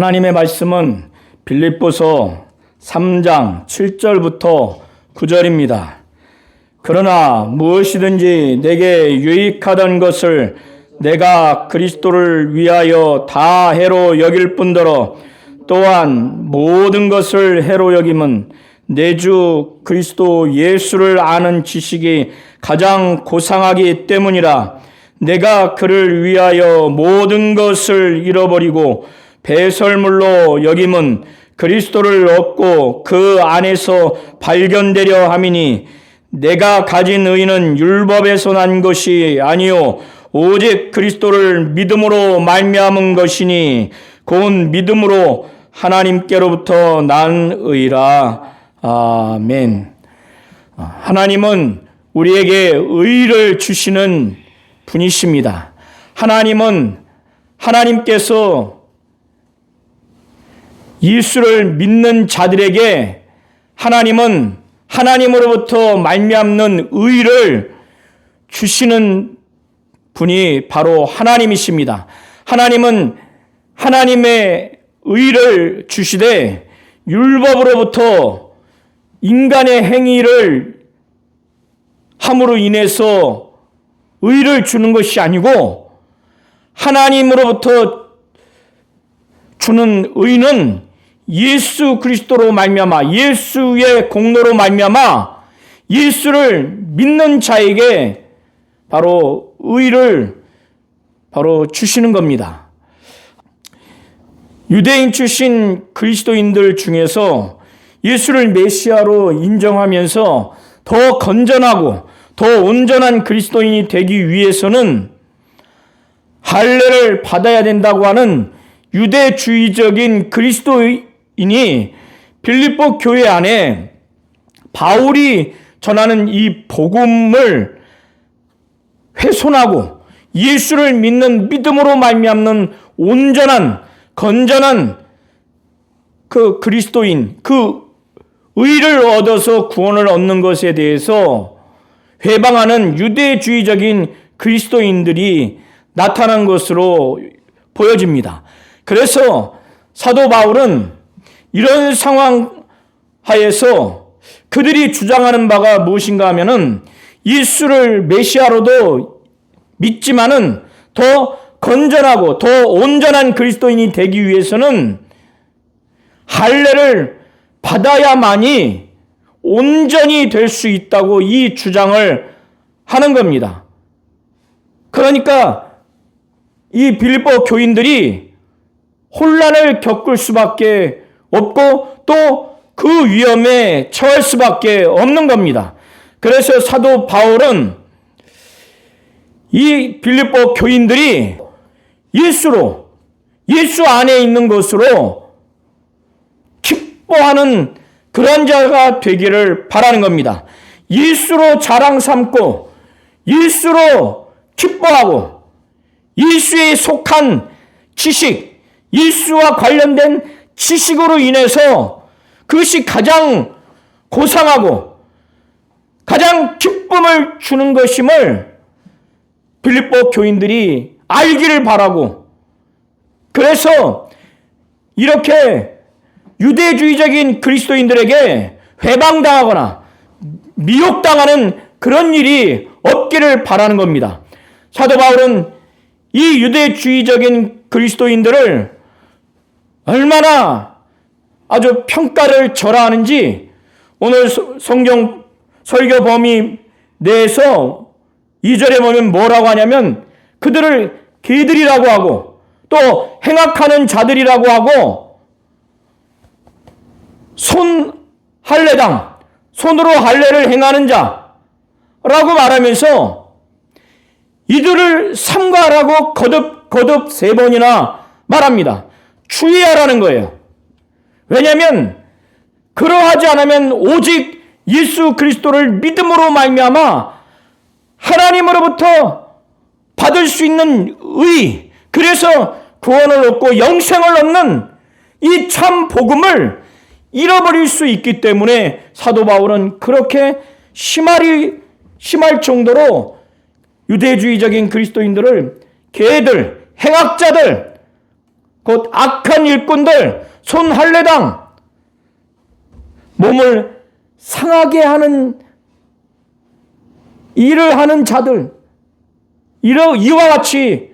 하나님의 말씀은 빌립보서 3장 7절부터 9절입니다. 그러나 무엇이든지 내게 유익하던 것을 내가 그리스도를 위하여 다 해로 여길 뿐더러 또한 모든 것을 해로 여김은 내 주 그리스도 예수를 아는 지식이 가장 고상하기 때문이라. 내가 그를 위하여 모든 것을 잃어버리고 배설물로 여김은 그리스도를 얻고 그 안에서 발견되려 함이니 내가 가진 의는 율법에서 난 것이 아니요 오직 그리스도를 믿음으로 말미암은 것이니 곧 믿음으로 하나님께로부터 난 의라. 아멘. 하나님은 우리에게 의를 주시는 분이십니다. 하나님께서 예수를 믿는 자들에게 하나님은 하나님으로부터 말미암는 의를 주시는 분이 바로 하나님이십니다. 하나님은 하나님의 의를 주시되 율법으로부터 인간의 행위를 함으로 인해서 의를 주는 것이 아니고 하나님으로부터 주는 의는 예수 그리스도로 말미암아 예수의 공로로 말미암아 예수를 믿는 자에게 바로 의를 바로 주시는 겁니다. 유대인 출신 그리스도인들 중에서 예수를 메시아로 인정하면서 더 건전하고 더 온전한 그리스도인이 되기 위해서는 할례를 받아야 된다고 하는 유대주의적인 그리스도인이 빌립보 교회 안에 바울이 전하는 이 복음을 훼손하고 예수를 믿는 믿음으로 말미암는 온전한 건전한 그 그리스도인, 그 의를 얻어서 구원을 얻는 것에 대해서 회방하는 유대주의적인 그리스도인들이 나타난 것으로 보여집니다. 그래서 사도 바울은 이런 상황 하에서 그들이 주장하는 바가 무엇인가 하면은 예수를 메시아로도 믿지만은 더 건전하고 더 온전한 그리스도인이 되기 위해서는 할례를 받아야만이 온전히 될 수 있다고 이 주장을 하는 겁니다. 그러니까 이 빌립보 교인들이 혼란을 겪을 수밖에 없고 또 그 위험에 처할 수밖에 없는 겁니다. 그래서 사도 바울은 이 빌립보 교인들이 예수 안에 있는 것으로 기뻐하는 그런 자가 되기를 바라는 겁니다. 예수로 자랑 삼고 예수로 기뻐하고 예수에 속한 지식, 예수와 관련된 지식으로 인해서 그것이 가장 고상하고 가장 기쁨을 주는 것임을 빌립보 교인들이 알기를 바라고, 그래서 이렇게 유대주의적인 그리스도인들에게 회방당하거나 미혹당하는 그런 일이 없기를 바라는 겁니다. 사도 바울은 이 유대주의적인 그리스도인들을 얼마나 아주 평가를 절하하는지 오늘 성경 설교 범위 내에서 2절에 보면 뭐라고 하냐면 그들을 개들이라고 하고 또 행악하는 자들이라고 하고 손으로 할례를 행하는 자라고 말하면서 이들을 삼가라고 거듭 3번이나 말합니다. 주의하라는 거예요. 왜냐하면 그러하지 않으면 오직 예수 그리스도를 믿음으로 말미암아 하나님으로부터 받을 수 있는 의, 그래서 구원을 얻고 영생을 얻는 이 참 복음을 잃어버릴 수 있기 때문에 사도 바울은 그렇게 심할 정도로 유대주의적인 그리스도인들을 개들, 행악자들 곧 악한 일꾼들, 손할례당, 몸을 상하게 하는 일을 하는 자들, 이와 같이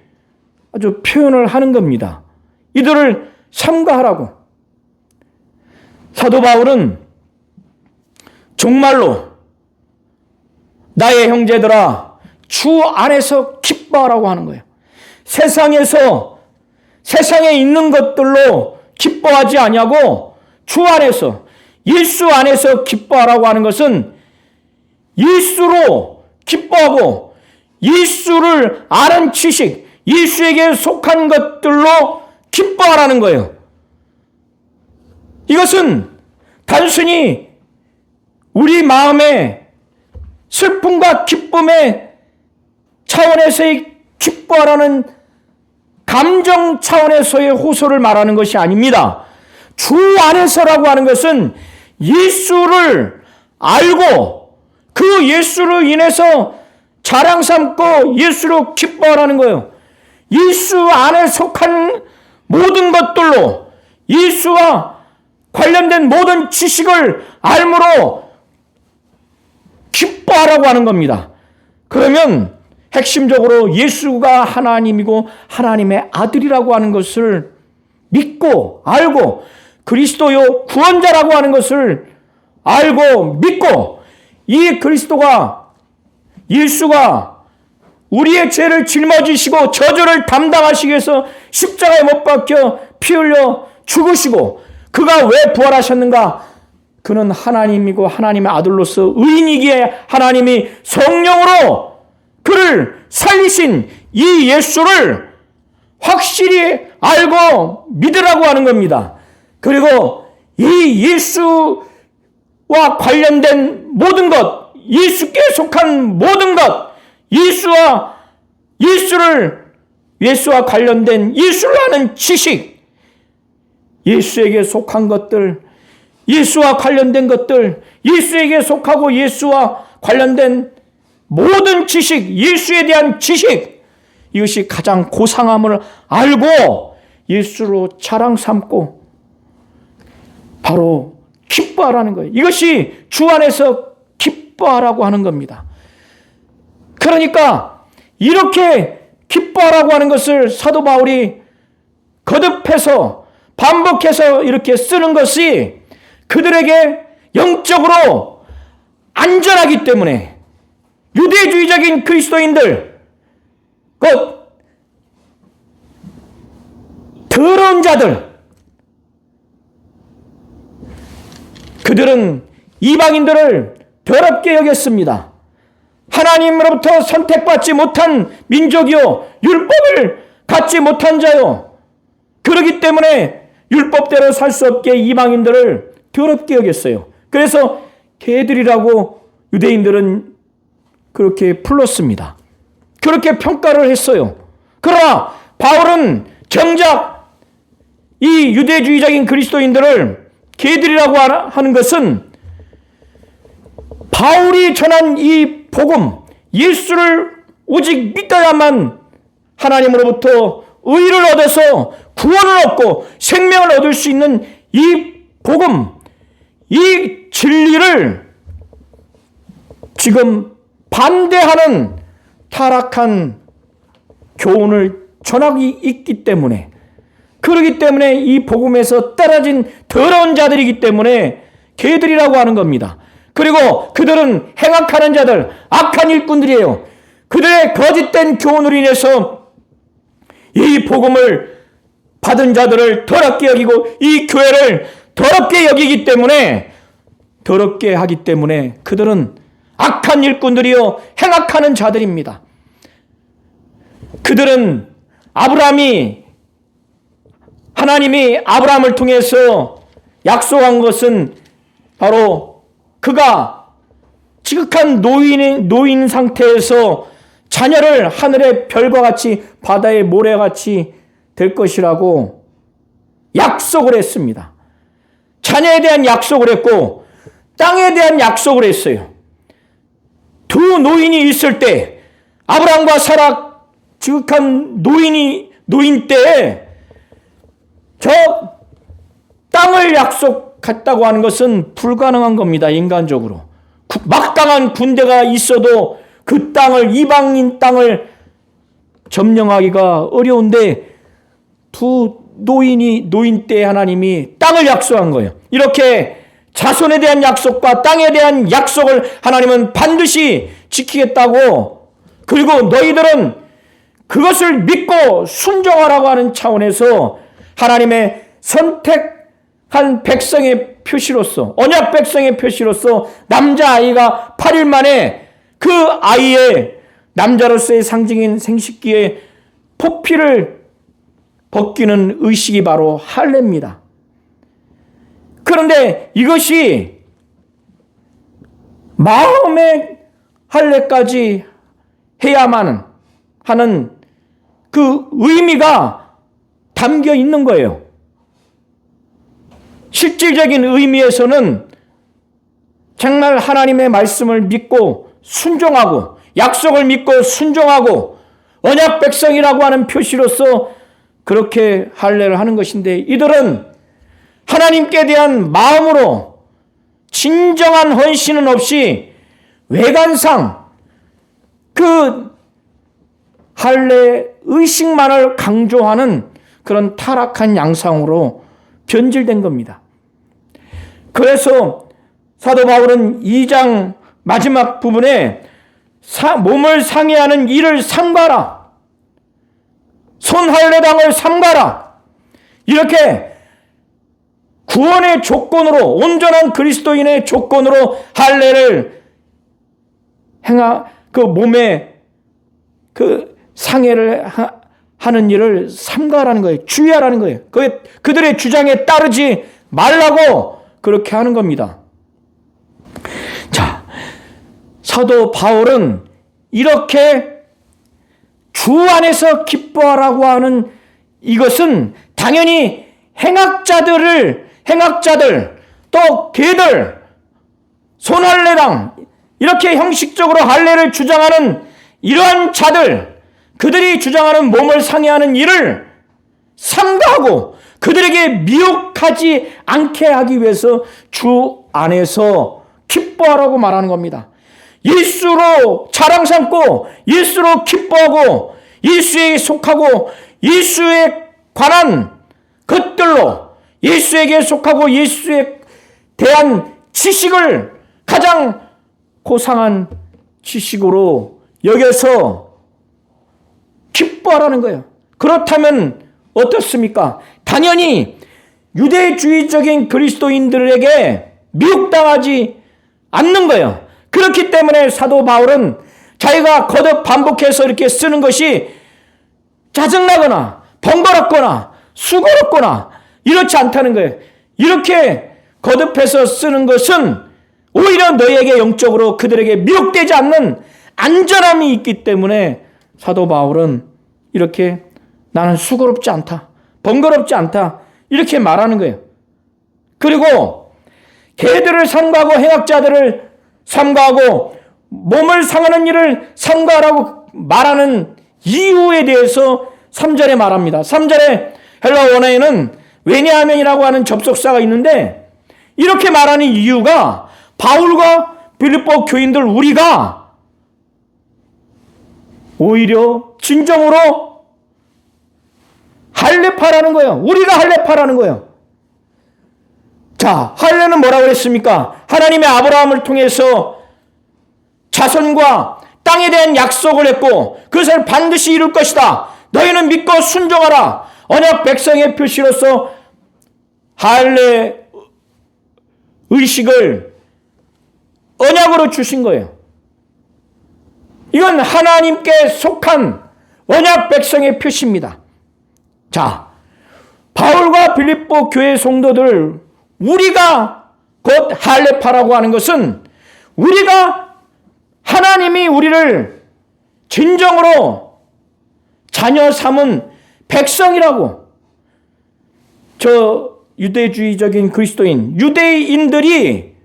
아주 표현을 하는 겁니다. 이들을 삼가하라고. 사도 바울은 정말로 나의 형제들아 주 안에서 기뻐하라고 하는 거예요. 세상에 있는 것들로 기뻐하지 아니하고 주 안에서, 예수 안에서 기뻐하라고 하는 것은 예수로 기뻐하고 예수를 아는 지식, 예수에게 속한 것들로 기뻐하라는 거예요. 이것은 단순히 우리 마음의 슬픔과 기쁨의 차원에서의 기뻐하라는 감정 차원에서의 호소를 말하는 것이 아닙니다. 주 안에서라고 하는 것은 예수를 알고 그 예수로 인해서 자랑 삼고 예수로 기뻐하라는 거예요. 예수 안에 속한 모든 것들로 예수와 관련된 모든 지식을 알므로 기뻐하라고 하는 겁니다. 그러면 핵심적으로 예수가 하나님이고 하나님의 아들이라고 하는 것을 믿고 알고 그리스도요 구원자라고 하는 것을 알고 믿고 이 그리스도가 예수가 우리의 죄를 짊어지시고 저주를 담당하시기 위해서 십자가에 못 박혀 피 흘려 죽으시고 그가 왜 부활하셨는가? 그는 하나님이고 하나님의 아들로서 의인이기에 하나님이 성령으로 그를 살리신 이 예수를 확실히 알고 믿으라고 하는 겁니다. 그리고 이 예수와 관련된 모든 것, 예수께 속한 모든 것, 예수와 관련된 예수를 아는 지식, 예수에게 속한 것들, 예수와 관련된 것들, 예수에게 속하고 예수와 관련된 모든 지식, 예수에 대한 지식, 이것이 가장 고상함을 알고 예수로 자랑 삼고 바로 기뻐하라는 거예요. 이것이 주 안에서 기뻐하라고 하는 겁니다. 그러니까 이렇게 기뻐하라고 하는 것을 사도 바울이 거듭해서 반복해서 이렇게 쓰는 것이 그들에게 영적으로 안전하기 때문에 유대주의적인 그리스도인들, 곧 더러운 자들, 그들은 이방인들을 더럽게 여겼습니다. 하나님으로부터 선택받지 못한 민족이요 율법을 갖지 못한 자요, 그렇기 때문에 율법대로 살 수 없게 이방인들을 더럽게 여겼어요. 그래서 개들이라고 유대인들은 그렇게 불렀습니다. 그렇게 평가를 했어요. 그러나 바울은 정작 이 유대주의적인 그리스도인들을 개들이라고 하는 것은 바울이 전한 이 복음, 예수를 오직 믿어야만 하나님으로부터 의를 얻어서 구원을 얻고 생명을 얻을 수 있는 이 복음, 이 진리를 지금 반대하는 타락한 교훈을 전하고 있기 때문에, 그렇기 때문에 이 복음에서 떨어진 더러운 자들이기 때문에 개들이라고 하는 겁니다. 그리고 그들은 행악하는 자들, 악한 일꾼들이에요. 그들의 거짓된 교훈으로 인해서 이 복음을 받은 자들을 더럽게 여기고 이 교회를 더럽게 여기기 때문에, 더럽게 하기 때문에 그들은 악한 일꾼들이요 행악하는 자들입니다. 그들은 하나님이 아브라함을 통해서 약속한 것은 바로 그가 지극한 노인 상태에서 자녀를 하늘의 별과 같이 바다의 모래같이 될 것이라고 약속을 했습니다. 자녀에 대한 약속을 했고 땅에 대한 약속을 했어요. 두 노인이 있을 때, 아브라함과 사라 지극한 노인 때에 저 땅을 약속했다고 하는 것은 불가능한 겁니다. 인간적으로. 막강한 군대가 있어도 그 땅을, 이방인 땅을 점령하기가 어려운데 두 노인 때 하나님이 땅을 약속한 거예요. 이렇게 자손에 대한 약속과 땅에 대한 약속을 하나님은 반드시 지키겠다고, 그리고 너희들은 그것을 믿고 순종하라고 하는 차원에서 하나님의 선택한 백성의 표시로서, 언약 백성의 표시로서 남자아이가 8일 만에 그 아이의 남자로서의 상징인 생식기에 포피를 벗기는 의식이 바로 할례입니다. 그런데 이것이 마음의 할례까지 해야만 하는 그 의미가 담겨 있는 거예요. 실질적인 의미에서는 정말 하나님의 말씀을 믿고 순종하고 약속을 믿고 순종하고 언약 백성이라고 하는 표시로서 그렇게 할례를 하는 것인데, 이들은 하나님께 대한 마음으로 진정한 헌신은 없이 외관상 그 할례 의식만을 강조하는 그런 타락한 양상으로 변질된 겁니다. 그래서 사도 바울은 2장 마지막 부분에 몸을 상해하는 일을 삼가라, 손할례당을 삼가라, 이렇게 구원의 조건으로, 온전한 그리스도인의 조건으로 할례를 그 몸에 그 상해를 하는 일을 삼가라는 거예요. 주의하라는 거예요. 그들의 주장에 따르지 말라고 그렇게 하는 겁니다. 자, 사도 바울은 이렇게 주 안에서 기뻐하라고 하는 이것은 당연히 행악자들, 또 개들, 손할례당, 이렇게 형식적으로 할례를 주장하는 이러한 자들, 그들이 주장하는 몸을 상해하는 일을 삼가하고 그들에게 미혹하지 않게 하기 위해서 주 안에서 기뻐하라고 말하는 겁니다. 예수로 자랑 삼고 예수로 기뻐하고 예수에게 속하고 예수에 관한 것들로, 예수에게 속하고 예수에 대한 지식을 가장 고상한 지식으로 여겨서 기뻐하라는 거예요. 그렇다면 어떻습니까? 당연히 유대주의적인 그리스도인들에게 미혹당하지 않는 거예요. 그렇기 때문에 사도 바울은 자기가 거듭 반복해서 이렇게 쓰는 것이 짜증나거나 번거롭거나 수고롭거나 이렇지 않다는 거예요. 이렇게 거듭해서 쓰는 것은 오히려 너희에게 영적으로 그들에게 미혹되지 않는 안전함이 있기 때문에 사도 바울은 이렇게 나는 수고롭지 않다, 번거롭지 않다, 이렇게 말하는 거예요. 그리고 개들을 삼가하고 행악자들을 삼가하고 몸을 상하는 일을 삼가하라고 말하는 이유에 대해서 3절에 말합니다. 3절에 헬라 원어에는 왜냐하면이라고 하는 접속사가 있는데, 이렇게 말하는 이유가 바울과 빌립보 교인들 우리가 오히려 진정으로 할례파라는 거예요. 우리가 할례파라는 거예요. 자, 할례는 뭐라고 그랬습니까? 하나님의 아브라함을 통해서 자손과 땅에 대한 약속을 했고 그것을 반드시 이룰 것이다. 너희는 믿고 순종하라. 언약 백성의 표시로서 할례 의식을 언약으로 주신 거예요. 이건 하나님께 속한 언약 백성의 표시입니다. 자, 바울과 빌립보 교회 성도들, 우리가 곧 할례파라고 하는 것은 우리가 하나님이 우리를 진정으로 자녀 삼은 백성이라고, 저 유대주의적인 그리스도인, 유대인들이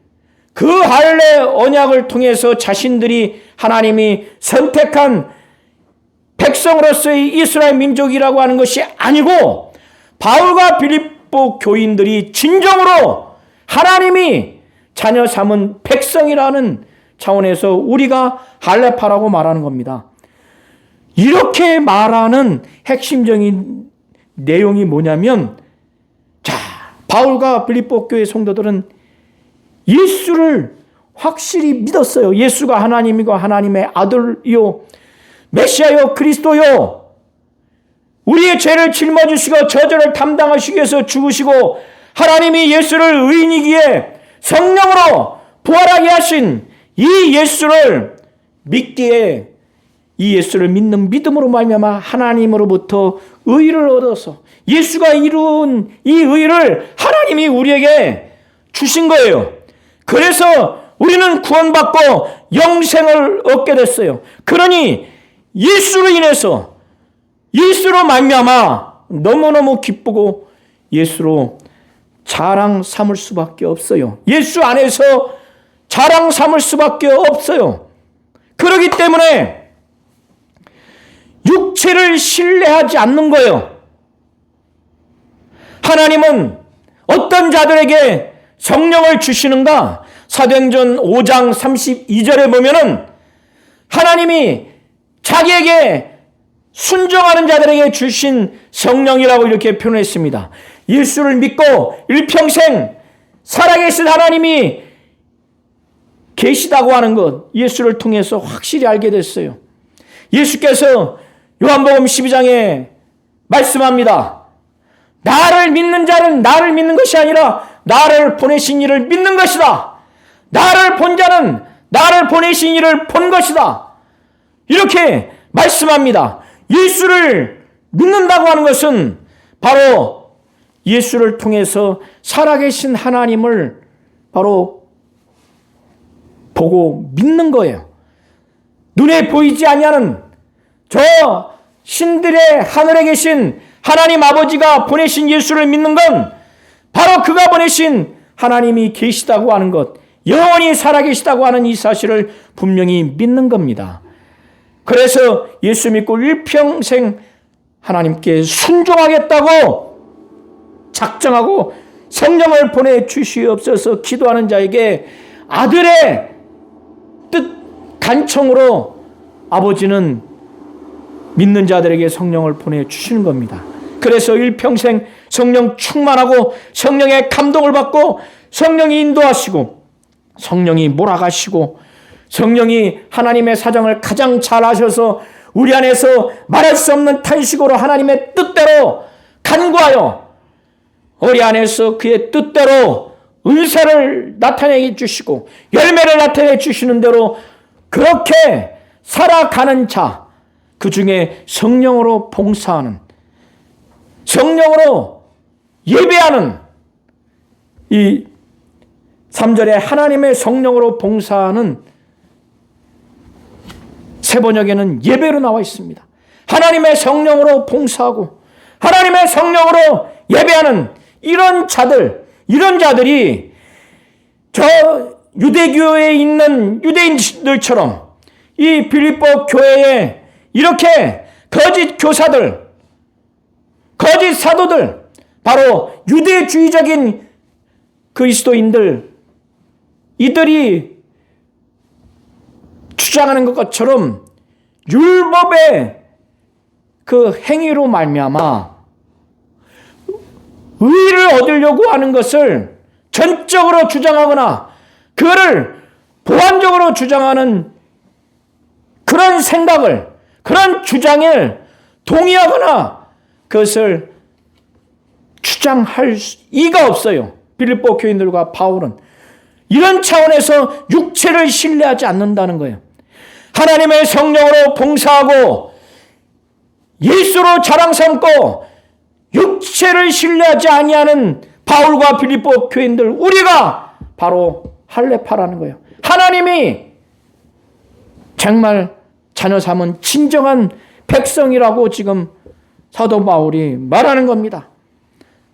그 할례 언약을 통해서 자신들이 하나님이 선택한 백성으로서의 이스라엘 민족이라고 하는 것이 아니고 바울과 빌립보 교인들이 진정으로 하나님이 자녀 삼은 백성이라는 차원에서 우리가 할례파라고 말하는 겁니다. 이렇게 말하는 핵심적인 내용이 뭐냐면, 자, 바울과 빌립보 교회 성도들은 예수를 확실히 믿었어요. 예수가 하나님이고 하나님의 아들이요 메시아요 그리스도요, 우리의 죄를 짊어지시고 저주를 담당하시기 위해서 죽으시고 하나님이 예수를 의인이기에 성령으로 부활하게 하신 이 예수를 믿기에, 이 예수를 믿는 믿음으로 말미암아 하나님으로부터 의를 얻어서 예수가 이룬 이 의를 하나님이 우리에게 주신 거예요. 그래서 우리는 구원받고 영생을 얻게 됐어요. 그러니 예수로 인해서, 예수로 말미암아 너무너무 기쁘고 예수로 자랑 삼을 수밖에 없어요. 예수 안에서 자랑 삼을 수밖에 없어요. 그렇기 때문에 육체를 신뢰하지 않는 거예요. 하나님은 어떤 자들에게 성령을 주시는가? 사도행전 5장 32절에 보면은 하나님이 자기에게 순종하는 자들에게 주신 성령이라고 이렇게 표현했습니다. 예수를 믿고 일평생 살아계신 하나님이 계시다고 하는 것, 예수를 통해서 확실히 알게 됐어요. 예수께서 요한복음 12장에 말씀합니다. 나를 믿는 자는 나를 믿는 것이 아니라 나를 보내신 이를 믿는 것이다. 나를 본 자는 나를 보내신 이를 본 것이다. 이렇게 말씀합니다. 예수를 믿는다고 하는 것은 바로 예수를 통해서 살아계신 하나님을 바로 보고 믿는 거예요. 눈에 보이지 아니하는 저 신들의 하늘에 계신 하나님 아버지가 보내신 예수를 믿는 건 바로 그가 보내신 하나님이 계시다고 하는 것, 영원히 살아계시다고 하는 이 사실을 분명히 믿는 겁니다. 그래서 예수 믿고 일평생 하나님께 순종하겠다고 작정하고 성령을 보내주시옵소서 기도하는 자에게 아들의 뜻 간청으로 아버지는 믿는 자들에게 성령을 보내주시는 겁니다. 그래서 일평생 성령 충만하고 성령의 감동을 받고 성령이 인도하시고 성령이 몰아가시고 성령이 하나님의 사정을 가장 잘 아셔서 우리 안에서 말할 수 없는 탄식으로 하나님의 뜻대로 간구하여 우리 안에서 그의 뜻대로 은사를 나타내 주시고 열매를 나타내 주시는 대로 그렇게 살아가는 자, 그 중에 성령으로 봉사하는, 성령으로 예배하는, 이 3절에 하나님의 성령으로 봉사하는 세번역에는 예배로 나와 있습니다. 하나님의 성령으로 봉사하고 하나님의 성령으로 예배하는 이런 자들, 이런 자들이 저 유대교에 있는 유대인들처럼 이 빌립보 교회에 이렇게 거짓 교사들, 거짓 사도들, 바로 유대주의적인 그리스도인들, 이들이 주장하는 것처럼 율법의 그 행위로 말미암아 의를 얻으려고 하는 것을 전적으로 주장하거나 그거를 보완적으로 주장하는 그런 생각을, 그런 주장을 동의하거나 그것을 주장할 이가 없어요. 빌립보 교인들과 바울은 이런 차원에서 육체를 신뢰하지 않는다는 거예요. 하나님의 성령으로 봉사하고 예수로 자랑 삼고 육체를 신뢰하지 아니하는 바울과 빌립보 교인들, 우리가 바로 할례파라는 거예요. 하나님이 정말 자녀 삼은 진정한 백성이라고 지금 사도 바울이 말하는 겁니다.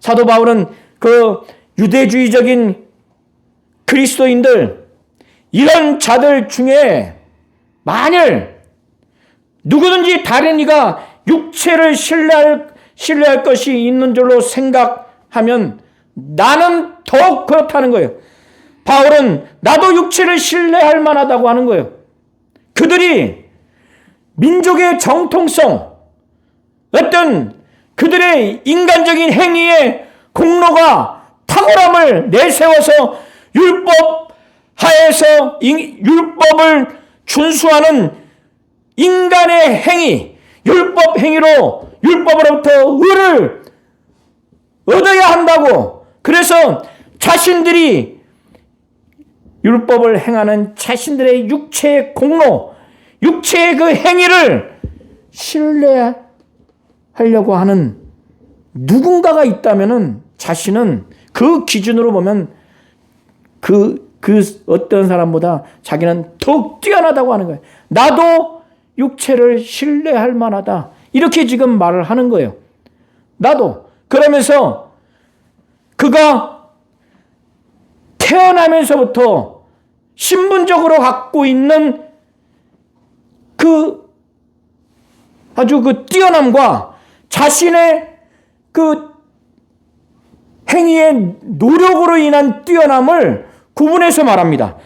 사도 바울은 그 유대주의적인 그리스도인들, 이런 자들 중에 만일 누구든지 다른 이가 육체를 신뢰할 것이 있는 줄로 생각하면 나는 더욱 그렇다는 거예요. 바울은 나도 육체를 신뢰할 만하다고 하는 거예요. 그들이 민족의 정통성, 어떤 그들의 인간적인 행위의 공로가 탁월함을 내세워서 율법 하에서 율법을 준수하는 인간의 행위, 율법 행위로 율법으로부터 의를 얻어야 한다고. 그래서 자신들이 율법을 행하는 자신들의 육체의 공로, 육체의 그 행위를 신뢰하려고 하는 누군가가 있다면은 자신은 그 기준으로 보면 그 어떤 사람보다 자기는 더욱 뛰어나다고 하는 거예요. 나도 육체를 신뢰할 만하다. 이렇게 지금 말을 하는 거예요. 나도. 그러면서 그가 태어나면서부터 신분적으로 갖고 있는 그 아주 그 뛰어남과 자신의 그 행위의 노력으로 인한 뛰어남을 구분해서 말합니다.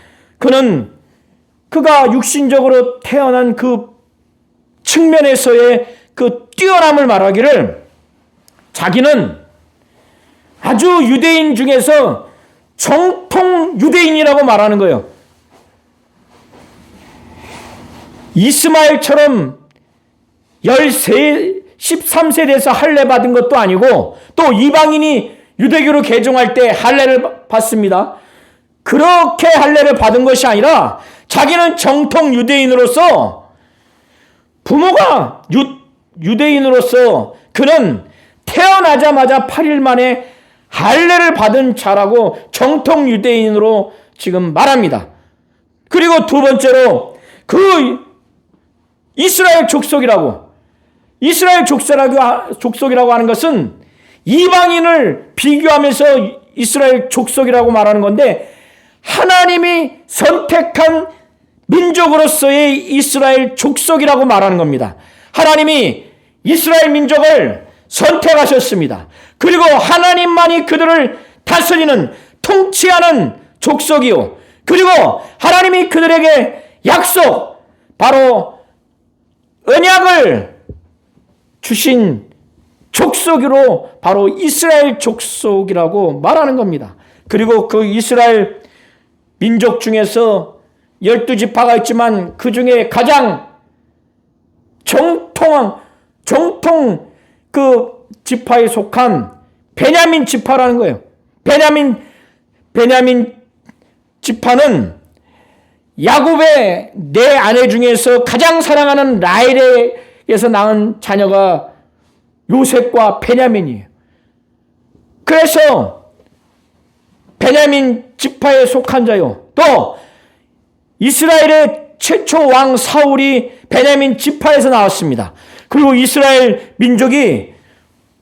그가 육신적으로 태어난 그 측면에서의 그 뛰어남을 말하기를 자기는 아주 유대인 중에서 정통 유대인이라고 말하는 거예요. 이스마엘처럼 13세 돼서 할례 받은 것도 아니고 또 이방인이 유대교로 개종할 때 할례를 받습니다. 그렇게 할례를 받은 것이 아니라 자기는 정통 유대인으로서 부모가 유대인으로서 그는 태어나자마자 8일 만에 할례를 받은 자라고 정통 유대인으로 지금 말합니다. 그리고 두 번째로 그 이스라엘 족속이라고 하는 것은 이방인을 비교하면서 이스라엘 족속이라고 말하는 건데 하나님이 선택한 민족으로서의 이스라엘 족속이라고 말하는 겁니다. 하나님이 이스라엘 민족을 선택하셨습니다. 그리고 하나님만이 그들을 다스리는 통치하는 족속이요. 그리고 하나님이 그들에게 약속, 바로 언약을 주신 족속으로 바로 이스라엘 족속이라고 말하는 겁니다. 그리고 그 이스라엘 민족 중에서 12지파가 있지만 그 중에 가장 정통 그 지파에 속한 베냐민 지파라는 거예요. 베냐민 지파는 야곱의 네 아내 중에서 가장 사랑하는 라헬에서 낳은 자녀가 요셉과 베냐민이에요. 그래서 베냐민 지파에 속한 자요. 또 이스라엘의 최초 왕 사울이 베냐민 지파에서 나왔습니다. 그리고 이스라엘 민족이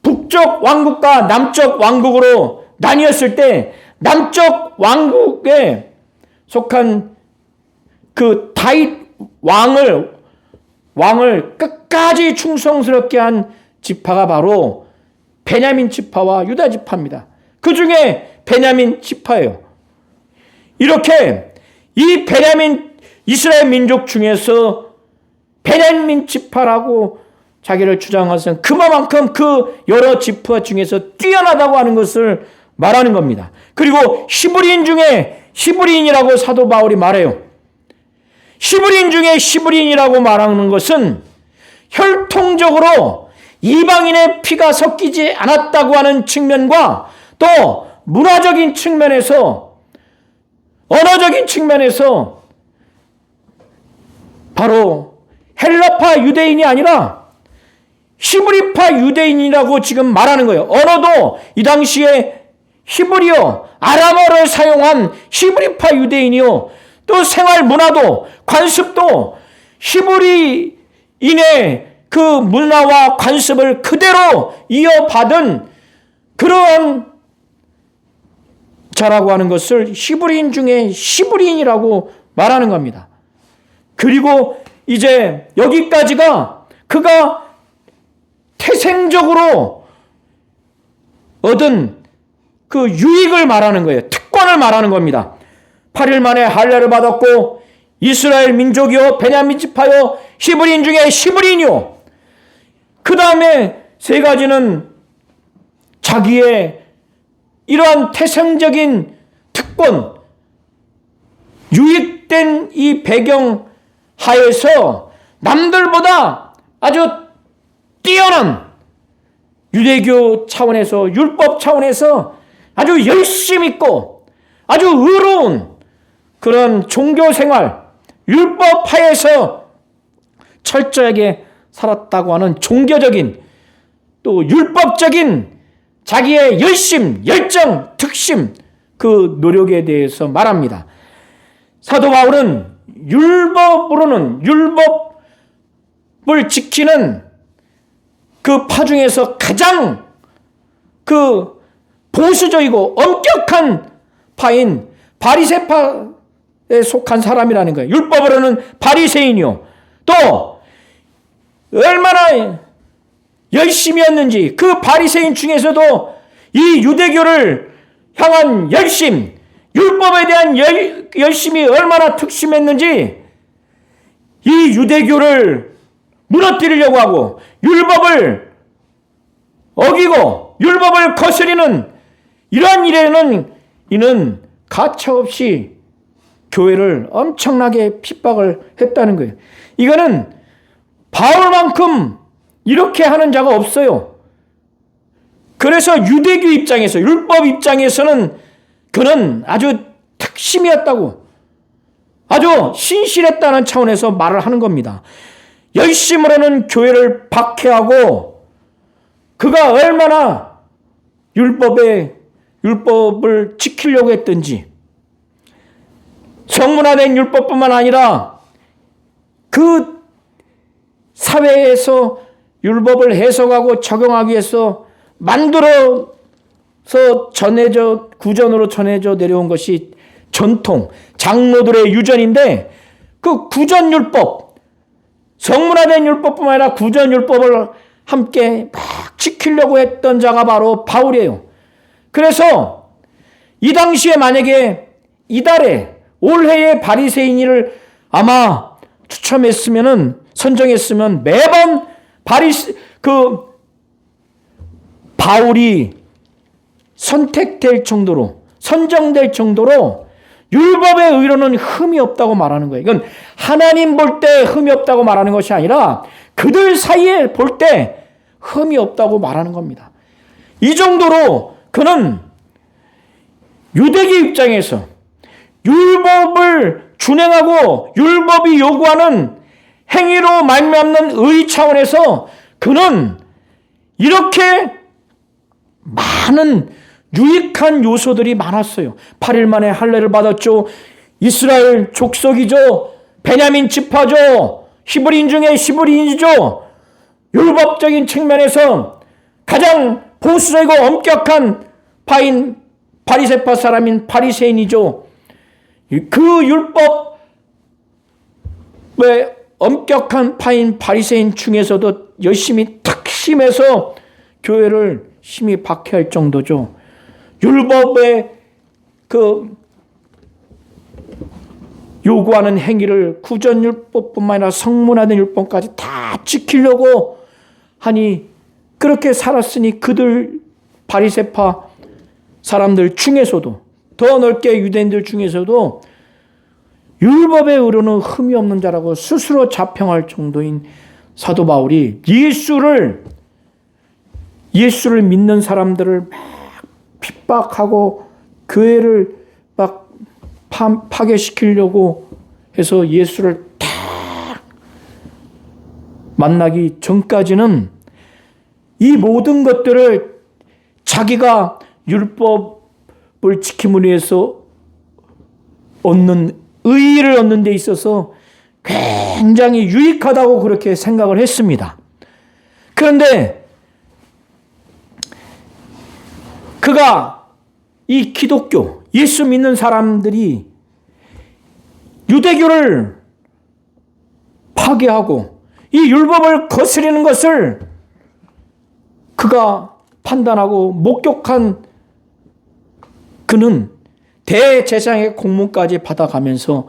북쪽 왕국과 남쪽 왕국으로 나뉘었을 때 남쪽 왕국에 속한 그 다윗 왕을 끝까지 충성스럽게 한 지파가 바로 베냐민 지파와 유다 지파입니다. 그 중에 베냐민 지파예요. 이렇게 이 이스라엘 민족 중에서 베냐민 지파라고 자기를 주장하는 것은 그만큼 그 여러 지파 중에서 뛰어나다고 하는 것을 말하는 겁니다. 그리고 히브리인 중에 히브리인이라고 사도 바울이 말해요. 히브리인 중에 히브리인이라고 말하는 것은 혈통적으로 이방인의 피가 섞이지 않았다고 하는 측면과 또 문화적인 측면에서, 언어적인 측면에서 바로 헬라파 유대인이 아니라 히브리파 유대인이라고 지금 말하는 거예요. 언어도 이 당시에 히브리어, 아람어를 사용한 히브리파 유대인이요. 또 생활 문화도, 관습도 히브리인의 그 문화와 관습을 그대로 이어받은 그러한 자라고 하는 것을 히브리인 중에 히브리인이라고 말하는 겁니다. 그리고 이제 여기까지가 그가 태생적으로 얻은 그 유익을 말하는 거예요. 특권을 말하는 겁니다. 8일 만에 할례를 받았고 이스라엘 민족이요 베냐민 지파요 히브리인 중에 히브리인이요. 그 다음에 세 가지는 자기의 이러한 태생적인 특권, 유익된 이 배경 하에서 남들보다 아주 뛰어난 유대교 차원에서, 율법 차원에서 아주 열심 있고 아주 의로운 그런 종교 생활, 율법 하에서 철저하게 살았다고 하는 종교적인 또 율법적인 자기의 열심, 열정, 특심, 그 노력에 대해서 말합니다. 사도 바울은 율법으로는, 율법을 지키는 그 파 중에서 가장 그 보수적이고 엄격한 파인 바리새파에 속한 사람이라는 거예요. 율법으로는 바리새인이요. 또 얼마나 열심이었는지, 그 바리새인 중에서도 이 유대교를 향한 열심, 율법에 대한 열심이 얼마나 특심했는지 이 유대교를 무너뜨리려고 하고 율법을 어기고 율법을 거스리는 이러한 일에는 이는 가차없이 교회를 엄청나게 핍박을 했다는 거예요. 이거는 바울만큼 이렇게 하는 자가 없어요. 그래서 유대교 입장에서, 율법 입장에서는 그는 아주 특심이었다고, 아주 신실했다는 차원에서 말을 하는 겁니다. 열심으로는 교회를 박해하고 그가 얼마나 율법을 지키려고 했던지, 성문화된 율법뿐만 아니라 그 사회에서 율법을 해석하고 적용하기 위해서 만들어서 구전으로 전해져 내려온 것이 전통, 장로들의 유전인데, 그 구전율법, 성문화된 율법뿐만 아니라 구전율법을 함께 막 지키려고 했던 자가 바로 바울이에요. 그래서 이 당시에 만약에 이달에 올해의 바리새인을 아마 선정했으면 매번 바울이 선택될 정도로, 선정될 정도로 율법의 의로는 흠이 없다고 말하는 거예요. 이건 하나님 볼 때 흠이 없다고 말하는 것이 아니라 그들 사이에 볼 때 흠이 없다고 말하는 겁니다. 이 정도로 그는 유대교 입장에서 율법을 준행하고 율법이 요구하는 행위로 말미암는 의 차원에서 그는 이렇게 많은 유익한 요소들이 많았어요. 8일 만에 할례를 받았죠. 이스라엘 족속이죠. 베냐민 지파죠. 히브리인 중에 히브리인이죠. 율법적인 측면에서 가장 보수적이고 엄격한 파인 바리새파 사람인 바리새인이죠. 그 율법의 엄격한 파인 바리새인 중에서도 열심히 특심해서 교회를 심히 박해할 정도죠. 율법의 그 요구하는 행위를 구전율법뿐만 아니라 성문화된 율법까지 다 지키려고 하니, 그렇게 살았으니 그들 바리새파 사람들 중에서도, 더 넓게 유대인들 중에서도 율법의 의로는 흠이 없는 자라고 스스로 자평할 정도인 사도 바울이 예수를 믿는 사람들을 막 핍박하고 교회를 막 파괴시키려고 해서 예수를 딱 만나기 전까지는 이 모든 것들을 자기가 율법을 지킴으로 해서 얻는 의의를 얻는 데 있어서 굉장히 유익하다고 그렇게 생각을 했습니다. 그런데 그가 이 기독교, 예수 믿는 사람들이 유대교를 파괴하고 이 율법을 거스리는 것을 그가 판단하고 목격한 그는 대제사장의 공문까지 받아가면서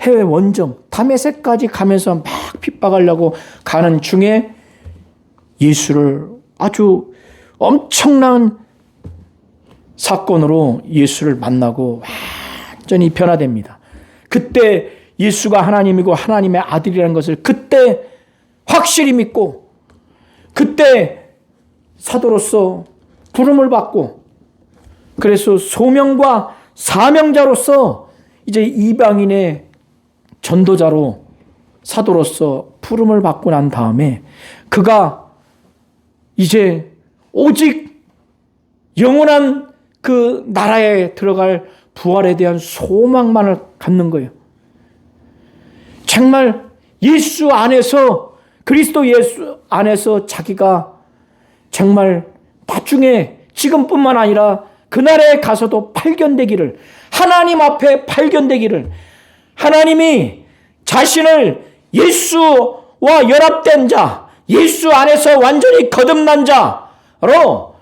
해외 원정 다메섹까지 가면서 막 핍박하려고 가는 중에 예수를 아주 엄청난 사건으로 예수를 만나고 완전히 변화됩니다. 그때 예수가 하나님이고 하나님의 아들이라는 것을 그때 확실히 믿고 그때 사도로서 부름을 받고 그래서 소명과 사명자로서 이제 이방인의 전도자로 사도로서 부름을 받고 난 다음에 그가 이제 오직 영원한 그 나라에 들어갈 부활에 대한 소망만을 갖는 거예요. 정말 예수 안에서 그리스도 예수 안에서 자기가 정말 나중에 지금뿐만 아니라 그날에 가서도 발견되기를 하나님 앞에 발견되기를 하나님이 자신을 예수와 연합된 자 예수 안에서 완전히 거듭난 자로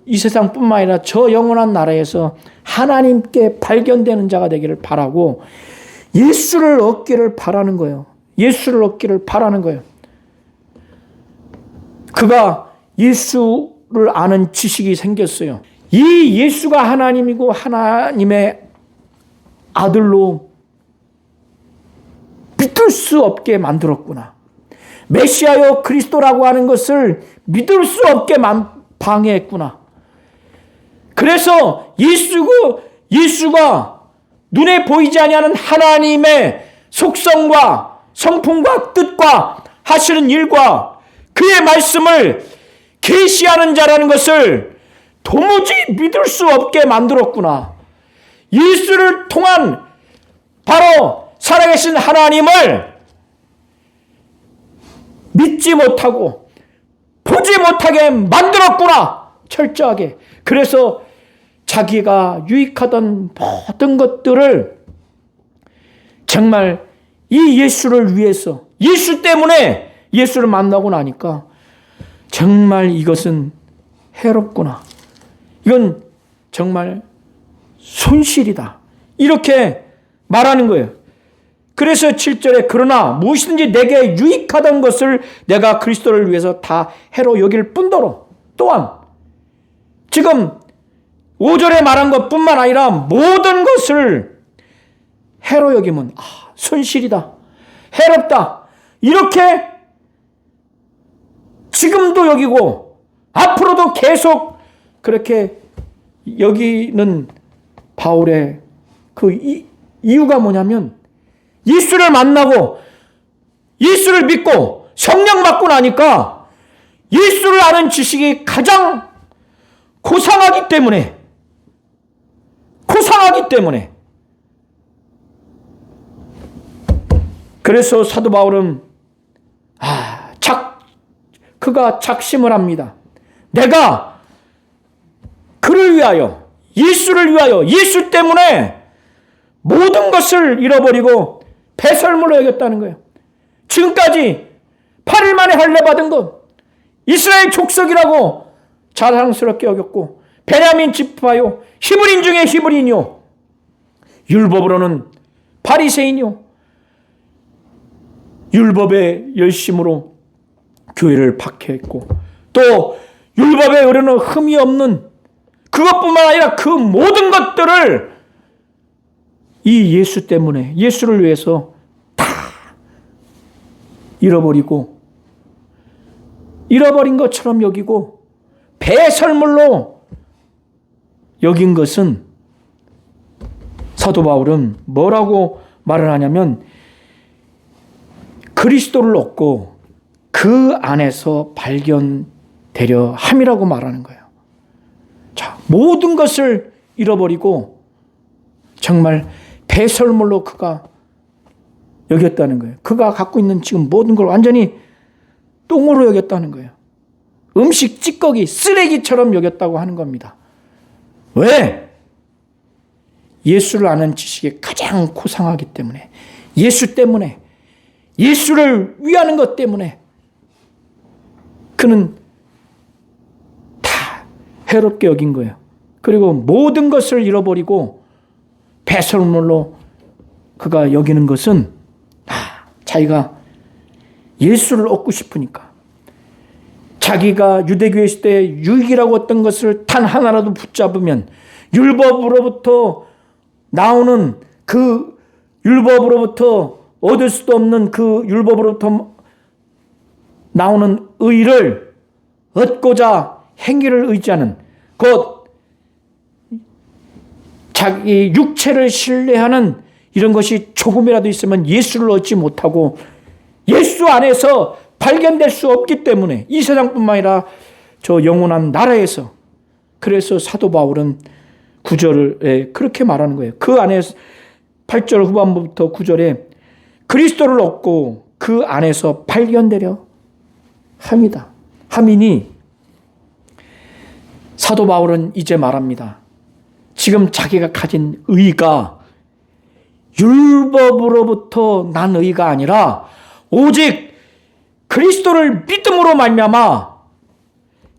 이 세상뿐만 아니라 저 영원한 나라에서 하나님께 발견되는 자가 되기를 바라고 예수를 얻기를 바라는 거예요. 예수를 얻기를 바라는 거예요. 그가 예수를 아는 지식이 생겼어요. 이 예수가 하나님이고 하나님의 아들로 믿을 수 없게 만들었구나. 메시아요 그리스도라고 하는 것을 믿을 수 없게 방해했구나. 그래서 예수가 눈에 보이지 아니하는 하나님의 속성과 성품과 뜻과 하시는 일과 그의 말씀을 계시하는 자라는 것을 도무지 믿을 수 없게 만들었구나. 예수를 통한 바로 살아계신 하나님을 믿지 못하고 보지 못하게 만들었구나. 철저하게. 그래서 자기가 유익하던 모든 것들을 정말 이 예수를 위해서 예수 때문에 예수를 만나고 나니까 정말 이것은 해롭구나. 이건 정말 손실이다. 이렇게 말하는 거예요. 그래서 7절에 그러나 무엇이든지 내게 유익하던 것을 내가 그리스도를 위해서 다 해로 여길 뿐더러 또한 지금 5절에 말한 것뿐만 아니라 모든 것을 해로 여기면 손실이다. 해롭다. 이렇게 지금도 여기고 앞으로도 계속 그렇게 여기는 바울의 그 이유가 뭐냐면 예수를 만나고 예수를 믿고 성령 받고 나니까 예수를 아는 지식이 가장 고상하기 때문에 그래서 사도 바울은 그가 작심을 합니다. 내가 그를 위하여 예수를 위하여 예수 때문에 모든 것을 잃어버리고 배설물로 여겼다는 거예요. 지금까지 8일 만에 할례 받은 것 이스라엘 족속이라고 자랑스럽게 여겼고 베냐민 지파요 히브리인 중에 히브리인이요 율법으로는 바리새인이요 율법의 열심으로 교회를 박해했고 또 율법에 의뢰는 흠이 없는 그것뿐만 아니라 그 모든 것들을 이 예수 때문에 예수를 위해서 다 잃어버린 것처럼 여기고 배설물로 여긴 것은 사도 바울은 뭐라고 말을 하냐면 그리스도를 얻고 그 안에서 발견되려 함이라고 말하는 거예요. 자, 모든 것을 잃어버리고 정말 배설물로 그가 여겼다는 거예요. 그가 갖고 있는 지금 모든 걸 완전히 똥으로 여겼다는 거예요. 음식 찌꺼기, 쓰레기처럼 여겼다고 하는 겁니다. 왜? 예수를 아는 지식이 가장 고상하기 때문에, 예수 때문에, 예수를 위하는 것 때문에 그는 해롭게 여긴 거예요. 그리고 모든 것을 잃어버리고 배설물로 그가 여기는 것은 자기가 예수를 얻고 싶으니까, 자기가 유대교회 있을 때 유익이라고 어떤 것을 단 하나라도 붙잡으면 율법으로부터 나오는 그 율법으로부터 얻을 수도 없는 그 율법으로부터 나오는 의를 얻고자 행위를 의지하는, 곧 자기 육체를 신뢰하는 이런 것이 조금이라도 있으면 예수를 얻지 못하고 예수 안에서 발견될 수 없기 때문에, 이 세상뿐만 아니라 저 영원한 나라에서, 그래서 사도 바울은 9절에 그렇게 말하는 거예요. 그 안에 8절 후반부터 9절에 그리스도를 얻고 그 안에서 발견되려 함이다. 함이니 사도 바울은 이제 말합니다. 지금 자기가 가진 의가 율법으로부터 난 의가 아니라 오직 그리스도를 믿음으로 말미암아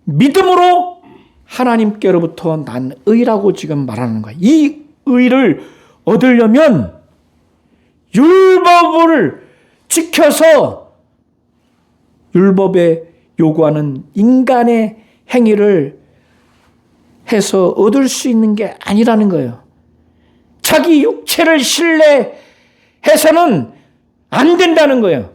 믿음으로 하나님께로부터 난 의라고 지금 말하는 거야. 이 의를 얻으려면 율법을 지켜서 율법에 요구하는 인간의 행위를 해서 얻을 수 있는 게 아니라는 거예요. 자기 육체를 신뢰해서는 안 된다는 거예요.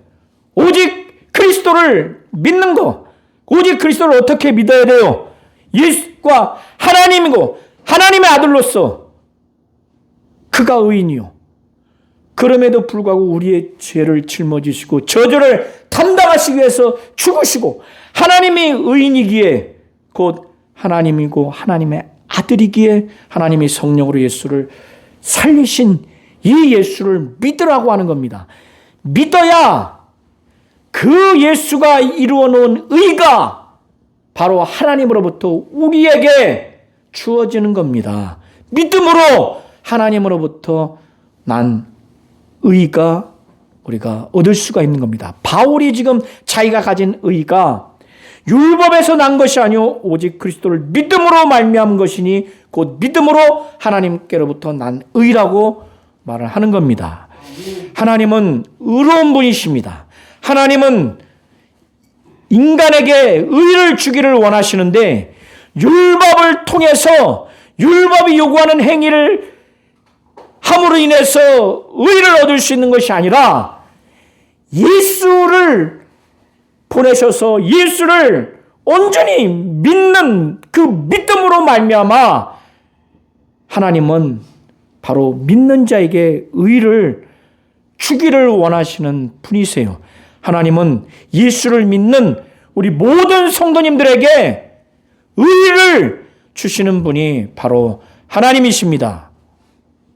오직 그리스도를 믿는 거. 오직 그리스도를 어떻게 믿어야 돼요? 예수가 하나님이고 하나님의 아들로서 그가 의인이요. 그럼에도 불구하고 우리의 죄를 짊어지시고 저주를 담당하시기 위해서 죽으시고, 하나님이 의인이기에 곧 하나님이고 하나님의 아들이기에 하나님이 성령으로 예수를 살리신 이 예수를 믿으라고 하는 겁니다. 믿어야 그 예수가 이루어 놓은 의가 바로 하나님으로부터 우리에게 주어지는 겁니다. 믿음으로 하나님으로부터 난 의가 우리가 얻을 수가 있는 겁니다. 바울이 지금 자기가 가진 의가 율법에서 난 것이 아니오 오직 그리스도를 믿음으로 말미암은 것이니 곧 믿음으로 하나님께로부터 난 의라고 말을 하는 겁니다. 하나님은 의로운 분이십니다. 하나님은 인간에게 의를 주기를 원하시는데, 율법을 통해서 율법이 요구하는 행위를 함으로 인해서 의를 얻을 수 있는 것이 아니라 예수를 보내셔서 예수를 온전히 믿는 그 믿음으로 말미암아 하나님은 바로 믿는 자에게 의를 주기를 원하시는 분이세요. 하나님은 예수를 믿는 우리 모든 성도님들에게 의를 주시는 분이 바로 하나님이십니다.